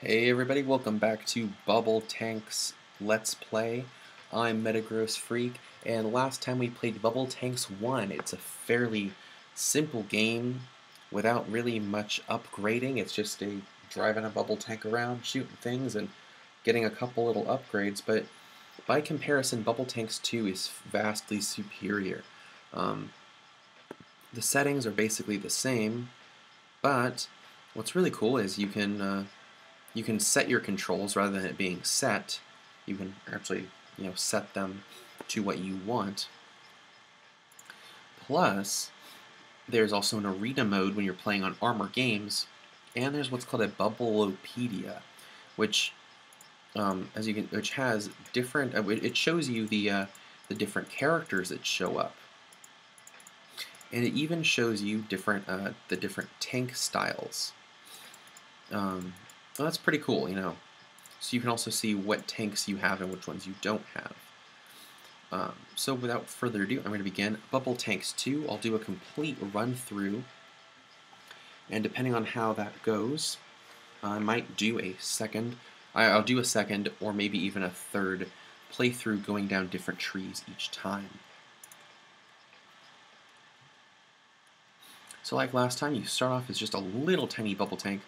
Hey everybody, welcome back to Bubble Tanks Let's Play. I'm Metagross Freak, and last time we played Bubble Tanks 1. It's a fairly simple game without really much upgrading. It's just driving a bubble tank around, shooting things, and getting a couple little upgrades, but by comparison, Bubble Tanks 2 is vastly superior. Um, the settings are basically the same, but what's really cool is you can set your controls rather than it being set. You can actually, set them to what you want. Plus, there's also an arena mode when you're playing on armor games, and there's what's called a Bubbleopedia, which, which has different. It shows you the different characters that show up, and it even shows you the different tank styles. Well, that's pretty cool, So you can also see what tanks you have and which ones you don't have. So without further ado, I'm going to begin Bubble Tanks 2. I'll do a complete run through, and depending on how that goes, I might do a second. I'll do a second or maybe even a third playthrough going down different trees each time. So like last time, you start off as just a little tiny bubble tank.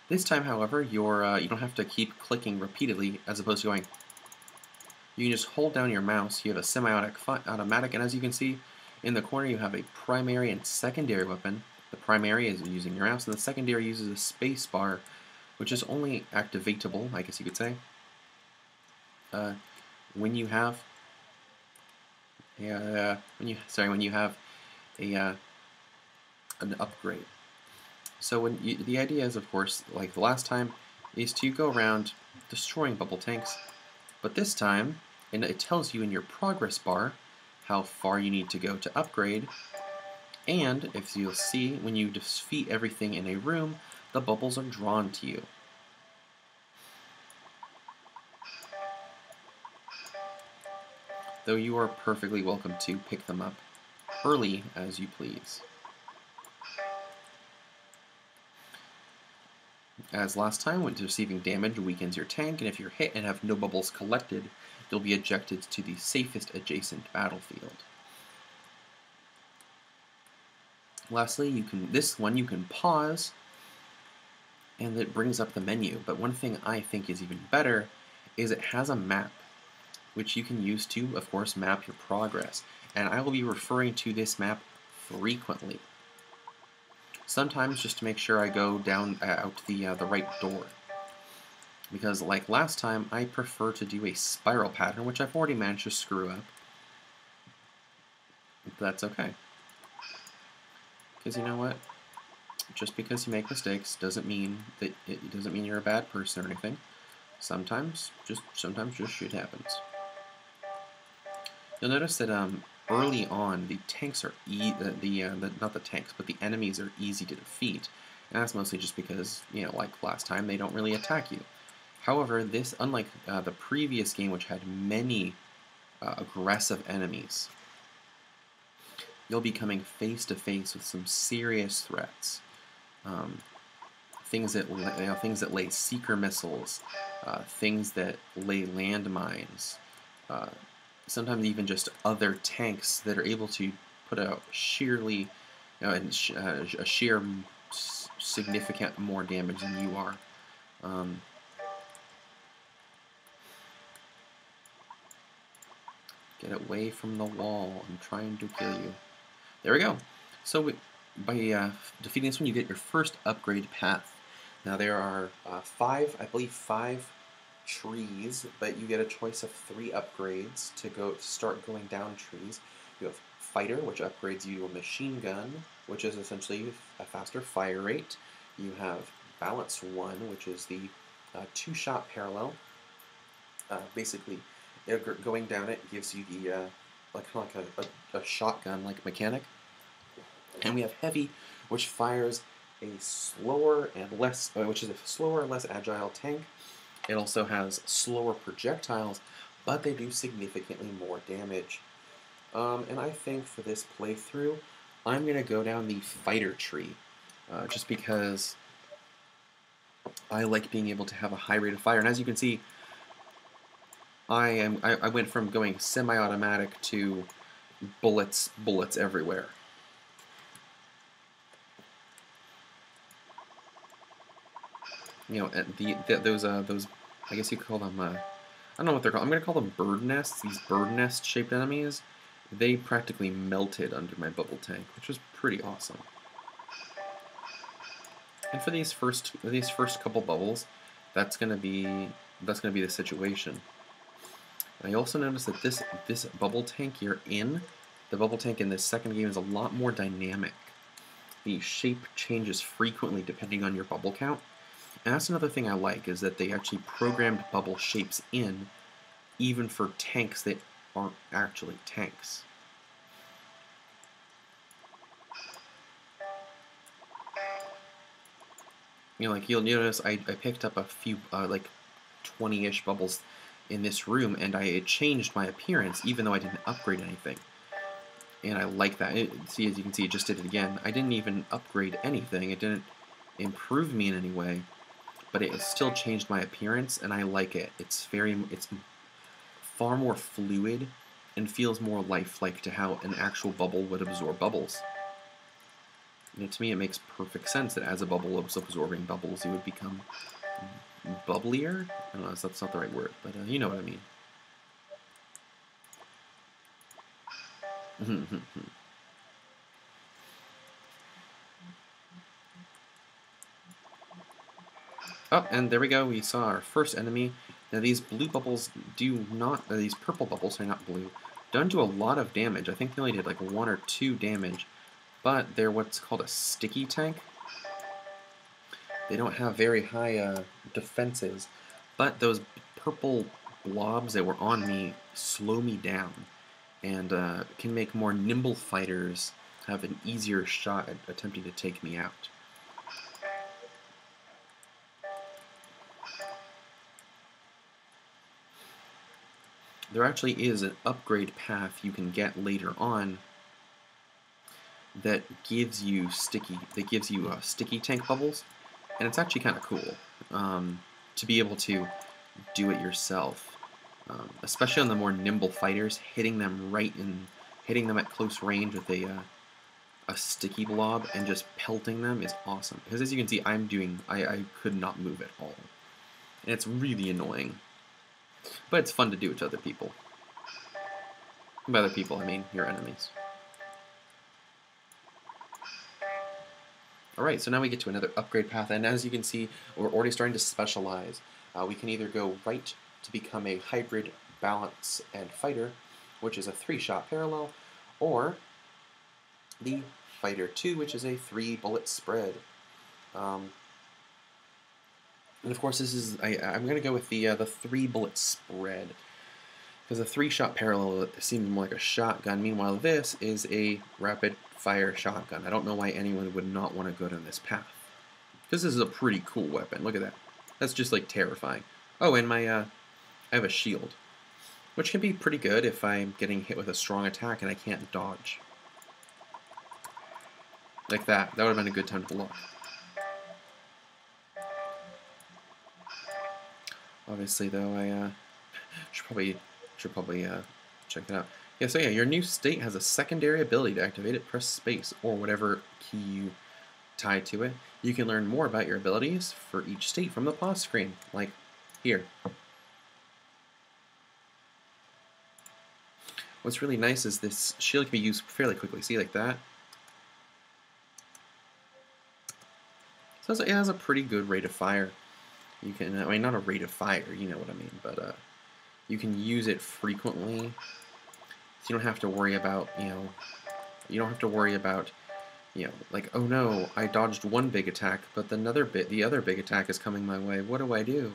This time, however, you don't have to keep clicking repeatedly as opposed to going. You can just hold down your mouse. You have a semi-automatic, and as you can see in the corner, you have a primary and secondary weapon. The primary is using your mouse, and the secondary uses a space bar, which is only activatable, I guess you could say, when you have when you have an upgrade. So the idea is, of course, like the last time, is to go around destroying bubble tanks, but this time, and it tells you in your progress bar how far you need to go to upgrade, and if you'll see, when you defeat everything in a room, the bubbles are drawn to you. Though you are perfectly welcome to pick them up early as you please. As last time, when receiving damage weakens your tank, and if you're hit and have no bubbles collected, you'll be ejected to the safest adjacent battlefield. Lastly, this one you can pause, and it brings up the menu. But one thing I think is even better is it has a map, which you can use to, of course, map your progress. And I will be referring to this map frequently. Sometimes just to make sure I go down out the right door. Because like last time, I prefer to do a spiral pattern, which I've already managed to screw up. But that's okay. Because you know what? Just because you make mistakes doesn't mean that it doesn't mean you're a bad person or anything. Sometimes just shit happens. You'll notice that early on, the tanks are not the tanks, but the enemies are easy to defeat, and that's mostly just because, like last time, they don't really attack you. However, this, unlike the previous game, which had many aggressive enemies, you'll be coming face to face with some serious threats. Things that lay seeker missiles, things that lay landmines. Sometimes even just other tanks that are able to put out sheerly, a sheer significant more damage than you are. Get away from the wall. I'm trying to kill you. There we go. So by defeating this one, you get your first upgrade path. Now there are I believe five trees, but you get a choice of 3 upgrades to start going down trees. You have Fighter, which upgrades you to a machine gun, which is essentially a faster fire rate. You have Balance 1, which is the 2-shot parallel. Basically, going down it gives you the like a shotgun-like mechanic. And we have Heavy, which fires a slower and less agile tank. It also has slower projectiles, but they do significantly more damage. And I think for this playthrough, I'm going to go down the fighter tree, just because I like being able to have a high rate of fire, and as you can see, I went from going semi-automatic to bullets everywhere. You know, and those I guess you could call them I don't know what they're called. I'm gonna call them bird nests. These bird nest shaped enemies, they practically melted under my bubble tank, which was pretty awesome. And for these first couple bubbles, that's gonna be the situation. I also noticed that this bubble tank you're in, the bubble tank in this second game is a lot more dynamic. The shape changes frequently depending on your bubble count. And that's another thing I like, is that they actually programmed bubble shapes in, even for tanks that aren't actually tanks. You know, like you'll notice I picked up a few, like 20-ish bubbles in this room, and it changed my appearance even though I didn't upgrade anything. And I like that. See, as you can see, it just did it again. I didn't even upgrade anything. It didn't improve me in any way, but it still changed my appearance, and I like it. It's far more fluid and feels more lifelike to how an actual bubble would absorb bubbles. You know, to me, it makes perfect sense that as a bubble was absorbing bubbles, you would become bubblier. I don't know if that's not the right word, but you know what I mean. Oh, and there we go. We saw our first enemy. Now these blue bubbles do not, these purple bubbles are not blue, don't do a lot of damage. I think they only did like 1 or 2 damage, but they're what's called a sticky tank. They don't have very high defenses, but those purple blobs that were on me slow me down, and can make more nimble fighters have an easier shot at attempting to take me out. There actually is an upgrade path you can get later on that gives you sticky tank bubbles, and it's actually kind of cool to be able to do it yourself, especially on the more nimble fighters. Hitting them at close range with a sticky blob and just pelting them is awesome. Because as you can see, I could not move at all, and it's really annoying. But it's fun to do it to other people. And by other people, I mean your enemies. Alright, so now we get to another upgrade path, and as you can see, we're already starting to specialize. We can either go right to become a hybrid balance and fighter, which is a 3-shot parallel, or the fighter 2, which is a 3-bullet spread. And of course, this is I'm going to go with the 3-bullet spread, because a 3-shot parallel seems more like a shotgun. Meanwhile, this is a rapid-fire shotgun. I don't know why anyone would not want to go down this path, because this is a pretty cool weapon. Look at that. That's just like terrifying. Oh, and I have a shield, which can be pretty good if I'm getting hit with a strong attack and I can't dodge. Like that. That would have been a good time to block. Obviously, though, I should probably check that out. Yeah, so yeah, your new state has a secondary ability. To activate it, press space or whatever key you tie to it. You can learn more about your abilities for each state from the pause screen, like here. What's really nice is this shield can be used fairly quickly. See, like that? So it has a pretty good rate of fire. You can, I mean, not a rate of fire, you know what I mean, but you can use it frequently. So you don't have to worry about, like, oh no, I dodged one big attack, but the other big attack is coming my way. What do I do?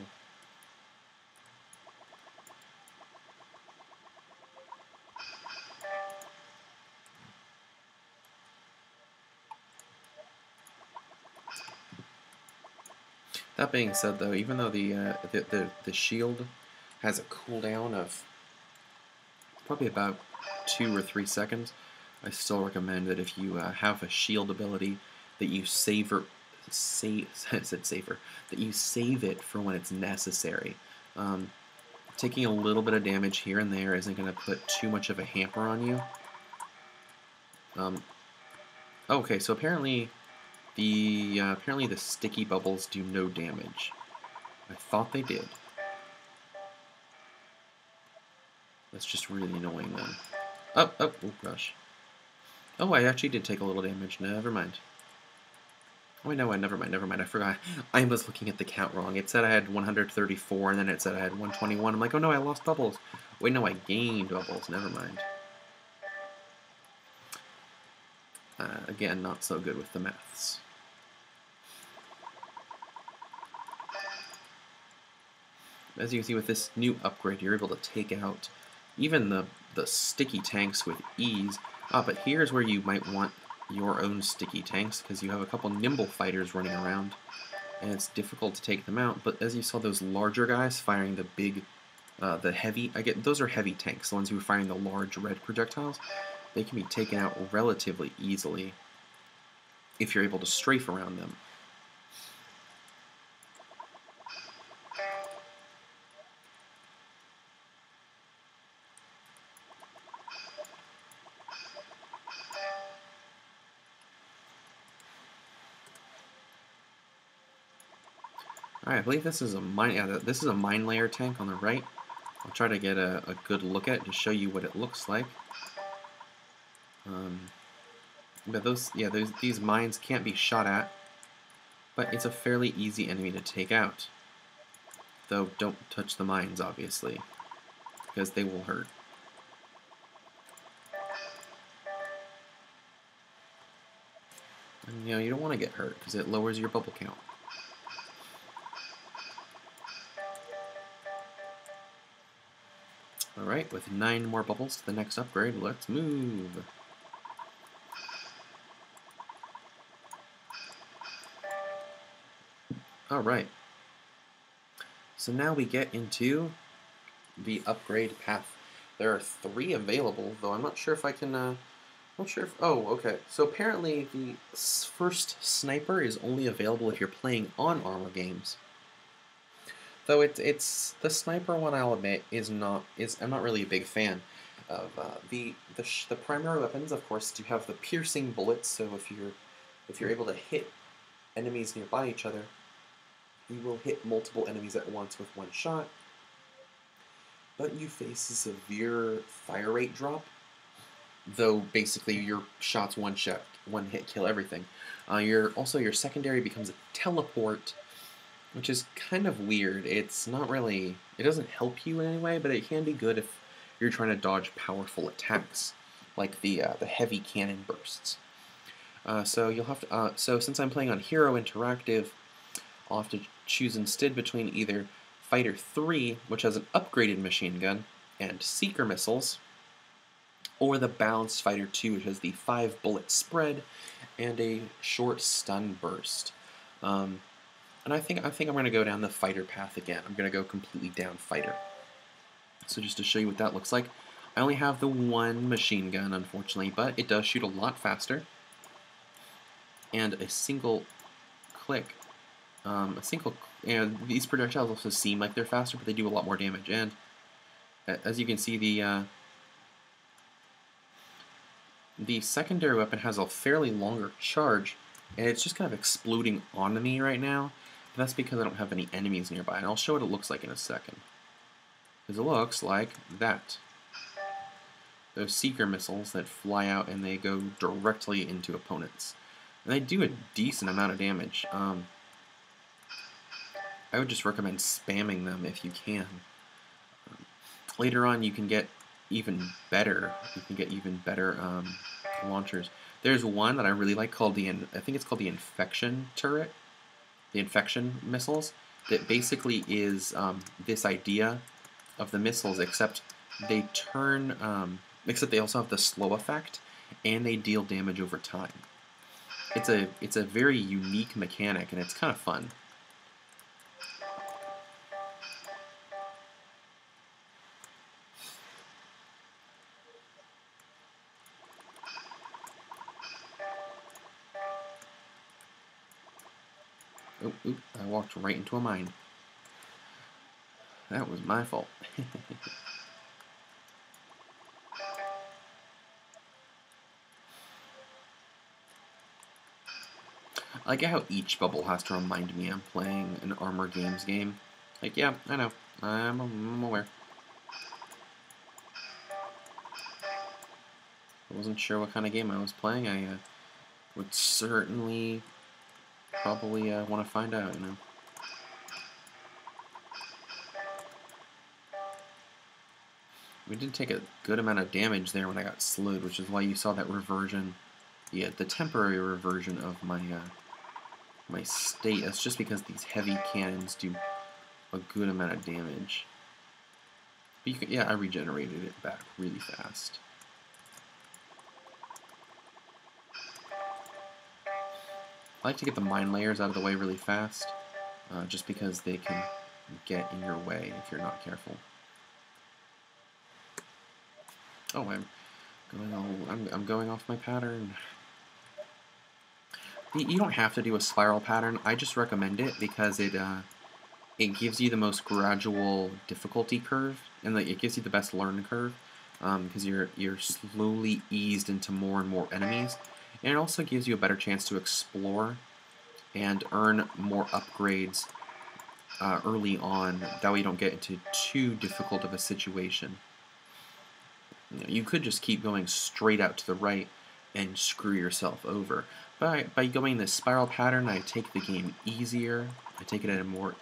That being said, though, even though the shield has a cooldown of probably about 2 or 3 seconds, I still recommend that if you have a shield ability, that you save, I said safer, that you save it for when it's necessary. Taking a little bit of damage here and there isn't going to put too much of a hamper on you. Okay, so apparently the sticky bubbles do no damage. I thought they did. That's just really annoying then. Oh, gosh. Oh, I actually did take a little damage. Never mind. Oh, no, never mind. I forgot. I was looking at the count wrong. It said I had 134, and then it said I had 121. I'm like, oh no, I lost bubbles. Wait, no, I gained bubbles. Never mind. Again, not so good with the maths. As you can see with this new upgrade, you're able to take out even the sticky tanks with ease. But here's where you might want your own sticky tanks, because you have a couple nimble fighters running around, and it's difficult to take them out. But as you saw those larger guys firing the big, the heavy, those are heavy tanks, the ones who are firing the large red projectiles. They can be taken out relatively easily if you're able to strafe around them. Alright, I believe this is a mine. Yeah, this is a mine layer tank on the right. I'll try to get a good look at it to show you what it looks like. But these mines can't be shot at, but it's a fairly easy enemy to take out. Though don't touch the mines, obviously, because they will hurt. And you don't want to get hurt because it lowers your bubble count. Alright, with 9 more bubbles to the next upgrade, let's move. Alright. So now we get into the upgrade path. There are 3 available, though I'm not sure if I can, not sure if, oh, okay. So apparently the first sniper is only available if you're playing on Armor games. Though it's the sniper one, I'll admit, I'm not really a big fan of. The primary weapons, of course, do have the piercing bullets. So if you're able to hit enemies nearby each other, you will hit multiple enemies at once with one shot. But you face a severe fire rate drop. Though basically your shots one hit kill everything. Your secondary becomes a teleport, which is kind of weird. It doesn't help you in any way, but it can be good if you're trying to dodge powerful attacks, like the heavy cannon bursts. So you'll have to. So since I'm playing on Hero Interactive, I'll have to choose instead between either Fighter 3, which has an upgraded machine gun and seeker missiles, or the Balanced Fighter 2, which has the 5-bullet spread and a short stun burst. And I think I'm going to go down the fighter path again. I'm going to go completely down fighter. So just to show you what that looks like, I only have the 1 machine gun, unfortunately, but it does shoot a lot faster. And a single click, and these projectiles also seem like they're faster, but they do a lot more damage. And as you can see, the secondary weapon has a fairly longer charge, and it's just kind of exploding onto me right now. But that's because I don't have any enemies nearby, and I'll show what it looks like in a second. Because it looks like that. Those seeker missiles that fly out and they go directly into opponents. And they do a decent amount of damage. I would just recommend spamming them if you can. Later on, you can get even better. Launchers. There's one that I really like called I think it's called the Infection turret. The Infection missiles. That basically is this idea of the missiles, except they except they also have the slow effect, and they deal damage over time. It's a very unique mechanic, and it's kind of fun. Oh, oop, I walked right into a mine. That was my fault. I like how each bubble has to remind me I'm playing an Armor Games game. Like, yeah, I know. I'm aware. I wasn't sure what kind of game I was playing. I would certainly probably want to find out, you know. We did take a good amount of damage there when I got slowed, which is why you saw that reversion, the temporary reversion of my state. That's just because these heavy cannons do a good amount of damage. But you can, yeah, I regenerated it back really fast. I like to get the mine layers out of the way really fast, just because they can get in your way if you're not careful. Oh, I'm going off my pattern. You don't have to do a spiral pattern. I just recommend it because it gives you the most gradual difficulty curve, and it gives you the best learn curve, because you're slowly eased into more and more enemies, and it also gives you a better chance to explore and earn more upgrades early on. That way you don't get into too difficult of a situation. You could just keep going straight out to the right and screw yourself over. By going this spiral pattern, I take the game easier. I take it at a more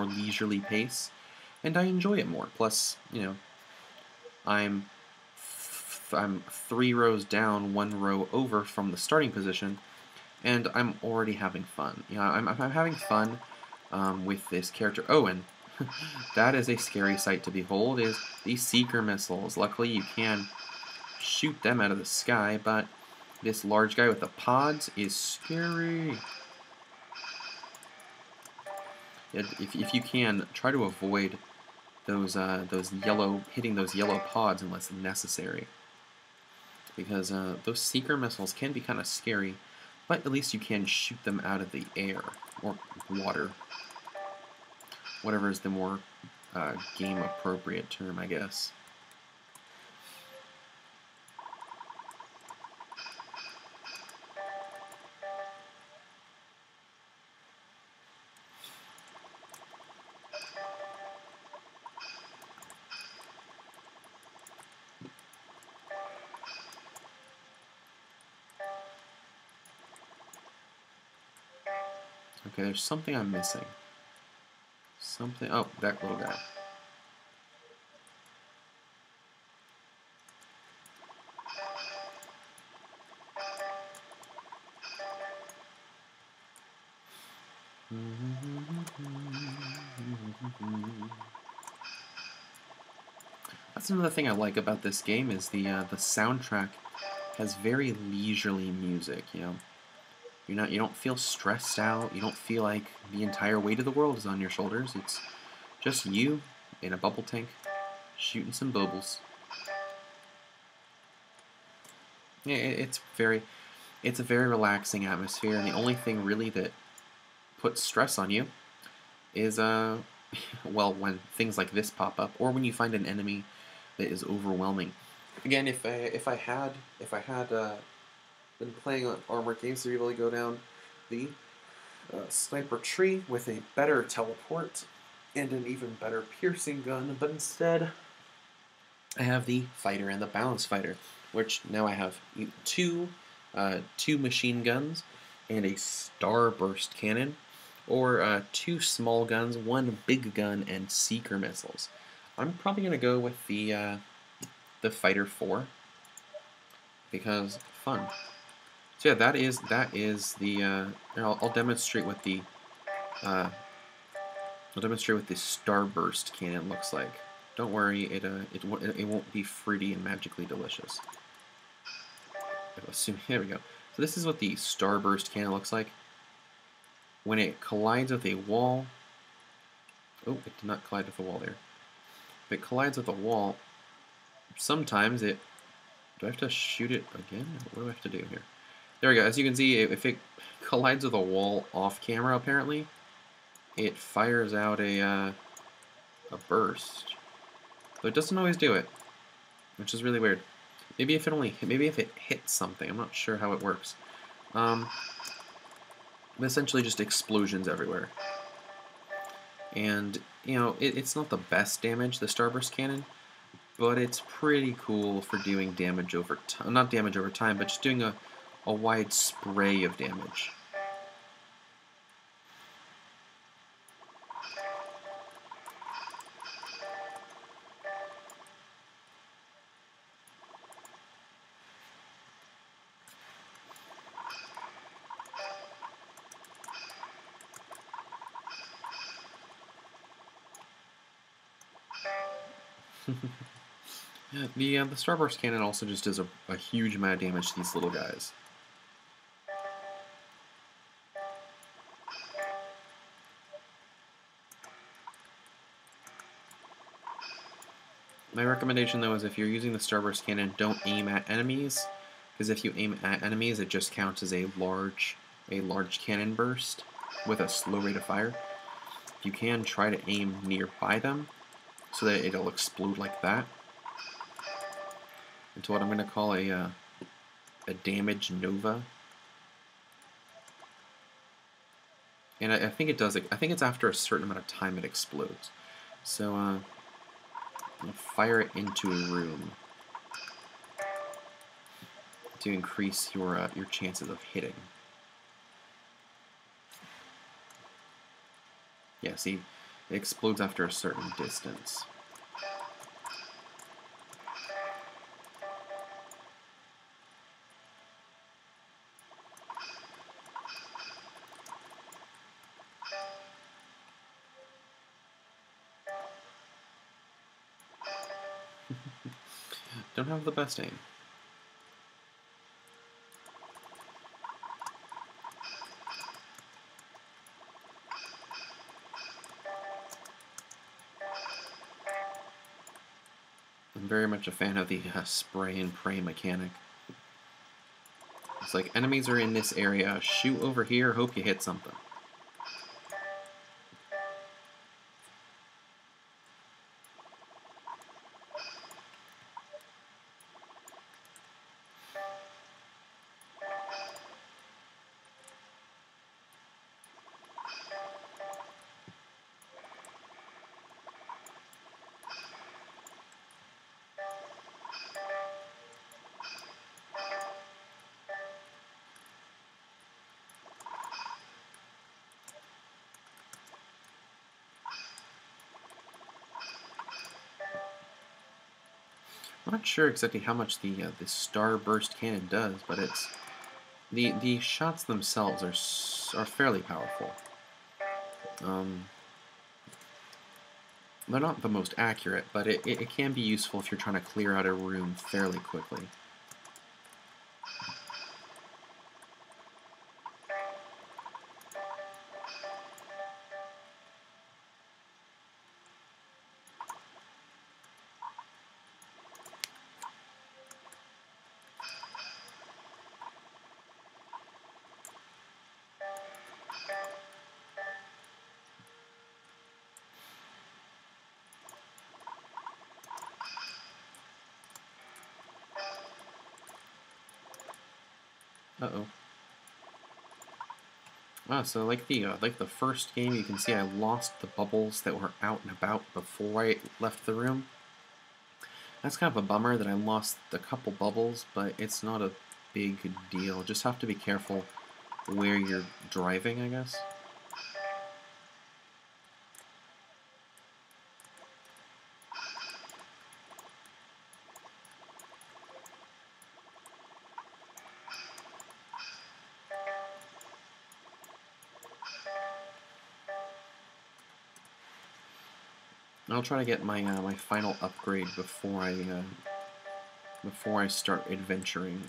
leisurely pace, and I enjoy it more. Plus, I'm 3 rows down, 1 row over from the starting position, and I'm already having fun. I'm having fun with this character. Oh, and that is a scary sight to behold, is these Seeker missiles. Luckily, you can shoot them out of the sky, but this large guy with the pods is scary. If you can, try to avoid those hitting those yellow pods unless necessary, because those Seeker missiles can be kind of scary, but at least you can shoot them out of the air or water. Whatever is the more game appropriate term, I guess. Okay, there's something I'm missing. Something. Oh, that little guy. That's another thing I like about this game is the soundtrack has very leisurely music. You don't feel stressed out. You don't feel like the entire weight of the world is on your shoulders. It's just you in a bubble tank shooting some bubbles. Yeah, it's a very relaxing atmosphere, and the only thing really that puts stress on you is well, when things like this pop up, or when you find an enemy that is overwhelming. Again, if I had been playing on Armor Games to be able to go down the sniper tree with a better teleport and an even better piercing gun, but instead I have the fighter and the balance fighter, which now I have two machine guns and a starburst cannon, or 2 small guns, 1 big gun, and seeker missiles. I'm probably gonna go with the fighter 4 because fun. So yeah, that is the. I'll demonstrate what the starburst cannon looks like. Don't worry, it won't be fruity and magically delicious. There we go. So this is what the starburst cannon looks like. When it collides with a wall. Oh, it did not collide with the wall there. If it collides with a wall, sometimes it. Do I have to shoot it again? What do I have to do here? There we go. As you can see, if it collides with a wall off camera, apparently, it fires out a burst. But it doesn't always do it, which is really weird. Maybe if it hits something. I'm not sure how it works. Essentially just explosions everywhere. And, you know, it's not the best damage, the Starburst Cannon, but it's pretty cool for doing damage over time. Not damage over time, but just doing a wide spray of damage. The Starburst Cannon also just does a huge amount of damage to these little guys. My recommendation, though, is if you're using the Starburst Cannon, don't aim at enemies, because if you aim at enemies, it just counts as a large cannon burst with a slow rate of fire. If you can, try to aim nearby them, so that it'll explode like that, into what I'm going to call a damage nova. And I think it does. I think it's after a certain amount of time it explodes. So fire it into a room to increase your chances of hitting. Yeah, see, it explodes after a certain distance. Don't have the best aim. I'm very much a fan of the spray and pray mechanic. It's like, enemies are in this area, shoot over here, hope you hit something. I'm not sure exactly how much the Starburst Cannon does, but it's the shots themselves are fairly powerful. They're not the most accurate, but it can be useful if you're trying to clear out a room fairly quickly. Uh-oh. So like the first game, you can see I lost the bubbles that were out and about before I left the room. That's kind of a bummer that I lost a couple bubbles, but it's not a big deal. Just have to be careful where you're driving, I guess. I'll try to get my my final upgrade before I start adventuring.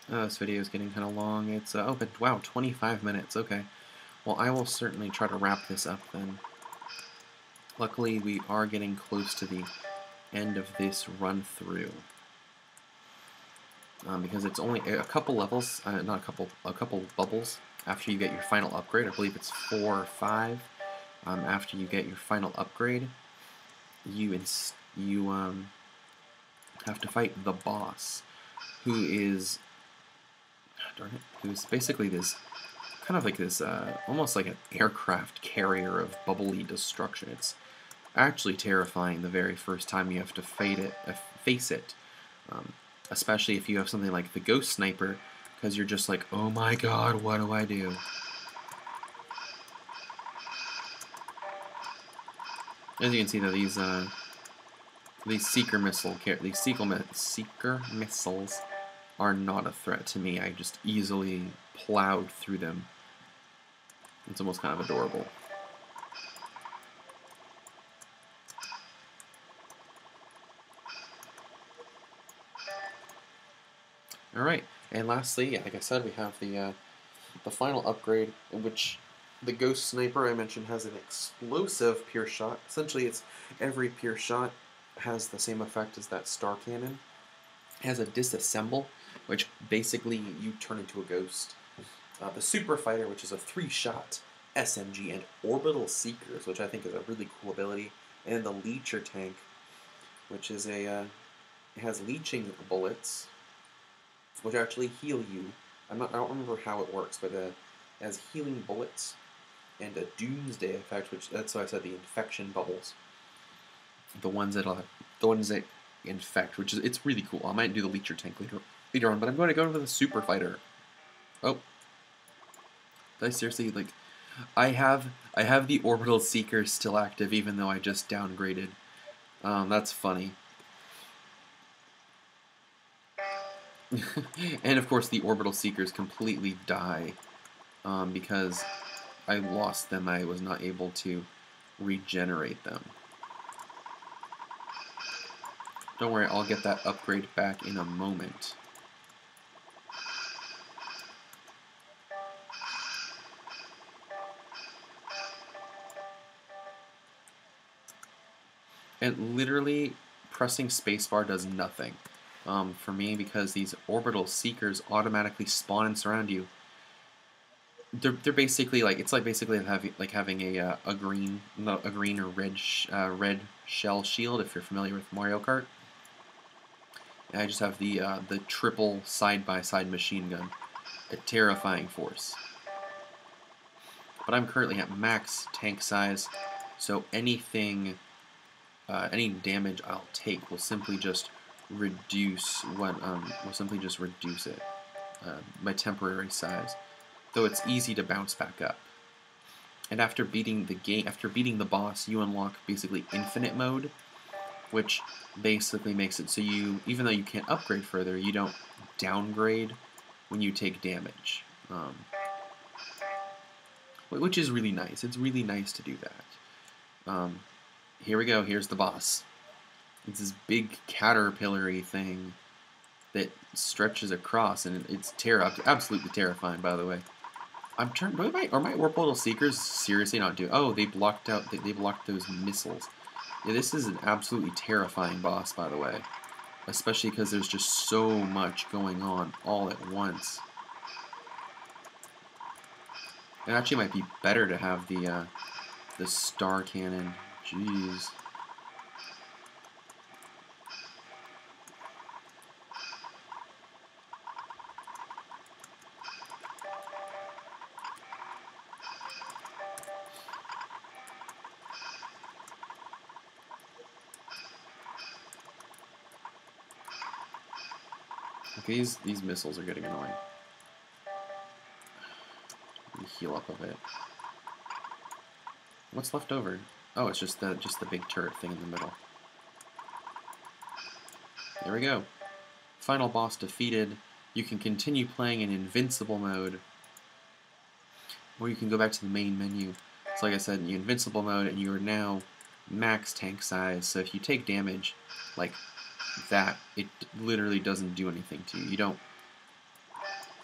Oh, this video is getting kind of long. It's, oh, but wow, 25 minutes. Okay. Well, I will certainly try to wrap this up then. Luckily, we are getting close to the end of this run through. Because it's only a couple levels, not a couple bubbles after you get your final upgrade. I believe it's 4 or 5. After you get your final upgrade, you have to fight the boss, who is, darn it, who's basically this kind of like this, almost like an aircraft carrier of bubbly destruction. It's actually terrifying the very first time you have to face it. Especially if you have something like the Ghost Sniper, because you're just like, oh my god, what do I do? As you can see, though, these seeker missiles are not a threat to me. I just easily plowed through them. It's almost kind of adorable. All right, and lastly, like I said, we have the final upgrade, in which the Ghost Sniper I mentioned has an explosive pure shot. Essentially, it's every pure shot has the same effect as that star cannon. It has a disassemble, which basically you turn into a ghost. The Super Fighter, which is a 3-shot SMG, and Orbital Seekers, which I think is a really cool ability, and the Leecher Tank, which is it has leeching bullets, which actually heal you. I don't remember how it works, but it has healing bullets and a Doomsday effect, which that's why I said the infection bubbles. The ones that infect, which is it's really cool. I might do the Leecher Tank later on, but I'm going to go to the Super Fighter. Oh, did I seriously like? I have the Orbital Seeker still active, even though I just downgraded. That's funny. And of course, the Orbital Seekers completely die because I lost them. I was not able to regenerate them. Don't worry, I'll get that upgrade back in a moment. And literally, pressing spacebar does nothing for me, because these Orbital Seekers automatically spawn and surround you. They're basically like, it's like basically having a green or red shell shield, if you're familiar with Mario Kart. And I just have the triple side-by-side machine gun, a terrifying force. But I'm currently at max tank size, so anything, any damage I'll take will simply just reduce it by temporary size. Though it's easy to bounce back up. And after beating the boss, you unlock basically infinite mode, which basically makes it so you, even though you can't upgrade further, you don't downgrade when you take damage. Which is really nice. It's really nice to do that. Here we go. Here's the boss. It's this big caterpillar-y thing that stretches across, and it's absolutely terrifying, by the way. Are my Orbital Seekers seriously not doing? Oh, they blocked those missiles. Yeah, this is an absolutely terrifying boss, by the way. Especially because there's just so much going on all at once. It actually might be better to have the star cannon. Jeez. Okay, these missiles are getting annoying. Let me heal up a bit. What's left over? Oh, it's just the big turret thing in the middle. There we go. Final boss defeated. You can continue playing in invincible mode, or you can go back to the main menu. So like I said, in invincible mode, and you are now max tank size. So if you take damage like that, it literally doesn't do anything to you.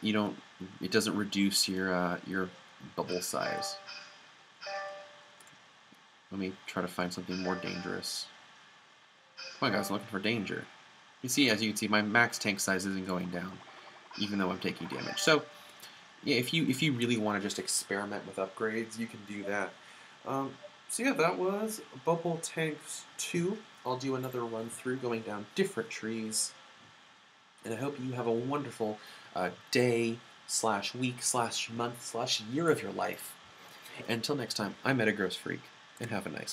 you don't, it doesn't reduce your bubble size. Let me try to find something more dangerous. Come on guys, I'm looking for danger. You see, as you can see, my max tank size isn't going down, even though I'm taking damage. So, yeah, if you really want to just experiment with upgrades, you can do that. So yeah, that was Bubble Tanks 2. I'll do another run through going down different trees. And I hope you have a wonderful day, /week, /month, /year of your life. Until next time, I'm Metagross Freak, and have a nice one.